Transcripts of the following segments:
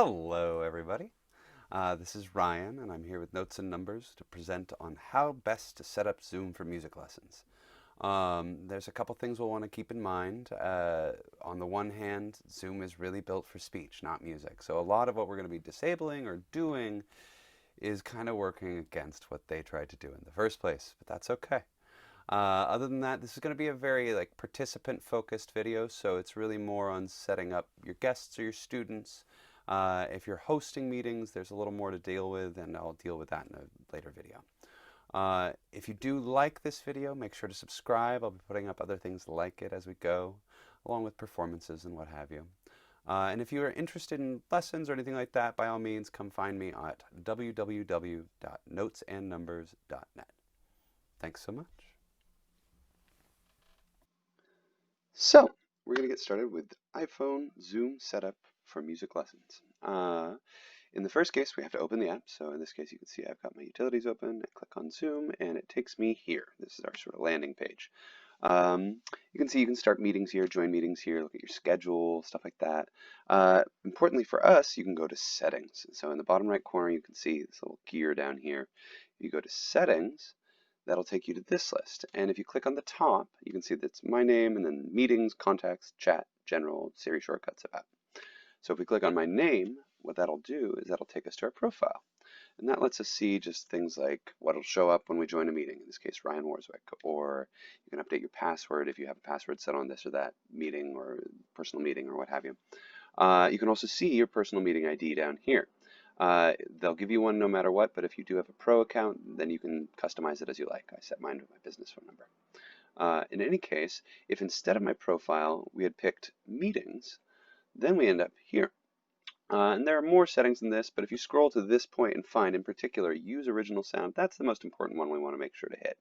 Hello, everybody. This is Ryan, and I'm here with Notes and Numbers to present on how best to set up Zoom for music lessons. There's a couple things we'll want to keep in mind. On the one hand, Zoom is really built for speech, not music. So a lot of what we're going to be disabling or doing is kind of working against what they tried to do in the first place, but that's okay. Other than that, this is going to be a very participant-focused video, so it's really more on setting up your guests or your students. If you're hosting meetings, there's a little more to deal with, and I'll deal with that in a later video. If you do like this video, make sure to subscribe. I'll be putting up other things like it as we go, along with performances and what have you. And if you are interested in lessons or anything like that, by all means, come find me at www.notesandnumbers.net. Thanks so much. So, we're going to get started with iPhone Zoom setup for music lessons. In the first case, we have to open the app. So in this case, you can see I've got my utilities open. I click on Zoom, and it takes me here. This is our sort of landing page. You can see you can start meetings here, join meetings here, look at your schedule, stuff like that. Importantly for us, you can go to Settings. So in the bottom right corner, you can see this little gear down here. If you go to Settings, that'll take you to this list. And if you click on the top, you can see that's my name and then meetings, contacts, chat, general, Siri shortcuts, about. So if we click on my name, what that'll do is that'll take us to our profile. And that lets us see just things like what'll show up when we join a meeting, in this case, Ryan Worswick, or you can update your password if you have a password set on this or that meeting or personal meeting or what have you. You can also see your personal meeting ID down here. They'll give you one no matter what, but if you do have a pro account, then you can customize it as you like. I set mine with my business phone number. In any case, if instead of my profile we had picked meetings, then we end up here. And there are more settings than this, but if you scroll to this point and find in particular use original sound, that's the most important one we want to make sure to hit.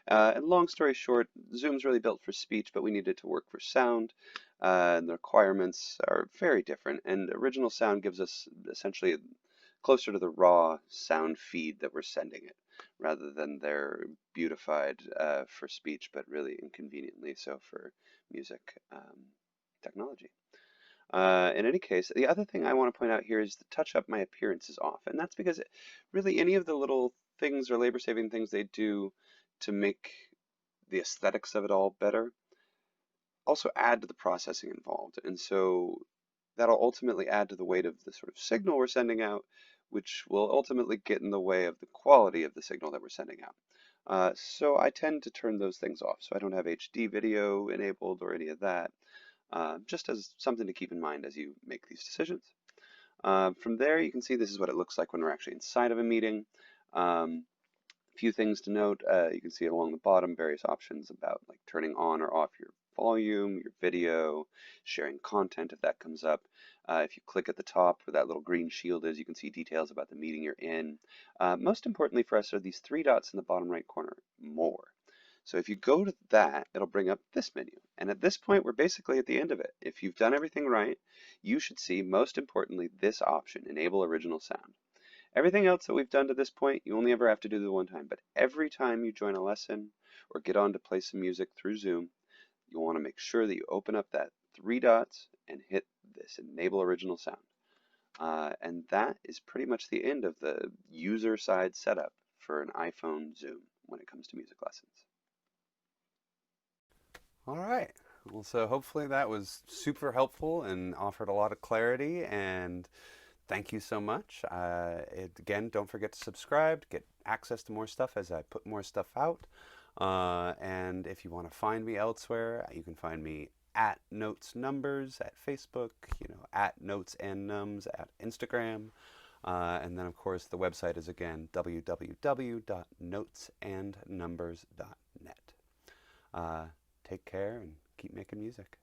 And long story short, Zoom's really built for speech, but we need it to work for sound. And the requirements are very different, and original sound gives us essentially closer to the raw sound feed that we're sending it, rather than their beautified for speech, but really inconveniently so for music technology. In any case, the other thing I want to point out here is the touch up my appearance is off. And that's because really any of the little things or labor-saving things they do to make the aesthetics of it all better also add to the processing involved. And so that'll ultimately add to the weight of the sort of signal we're sending out, which will ultimately get in the way of the quality of the signal that we're sending out. So I tend to turn those things off. So I don't have HD video enabled or any of that. Just as something to keep in mind as you make these decisions. From there, you can see this is what it looks like when we're actually inside of a meeting. A few things to note. You can see along the bottom various options about like turning on or off your volume, your video, sharing content if that comes up. If you click at the top where that little green shield is, you can see details about the meeting you're in. Most importantly for us are these three dots in the bottom right corner, More. So if you go to that, it'll bring up this menu. And at this point, we're basically at the end of it. If you've done everything right, you should see, most importantly, this option, Enable Original Sound. Everything else that we've done to this point, you only ever have to do the one time. But every time you join a lesson or get on to play some music through Zoom, you'll want to make sure that you open up that three dots and hit this Enable Original Sound. And that is pretty much the end of the user side setup for an iPhone Zoom when it comes to music lessons. All right. Well, so hopefully that was super helpful and offered a lot of clarity, and thank you so much. Again, don't forget to subscribe to get access to more stuff as I put more stuff out. And if you want to find me elsewhere, you can find me at Notes Numbers at Facebook, at Notes and Nums at Instagram. And then, of course, the website is, again, www.notesandnumbers.net. Take care and keep making music.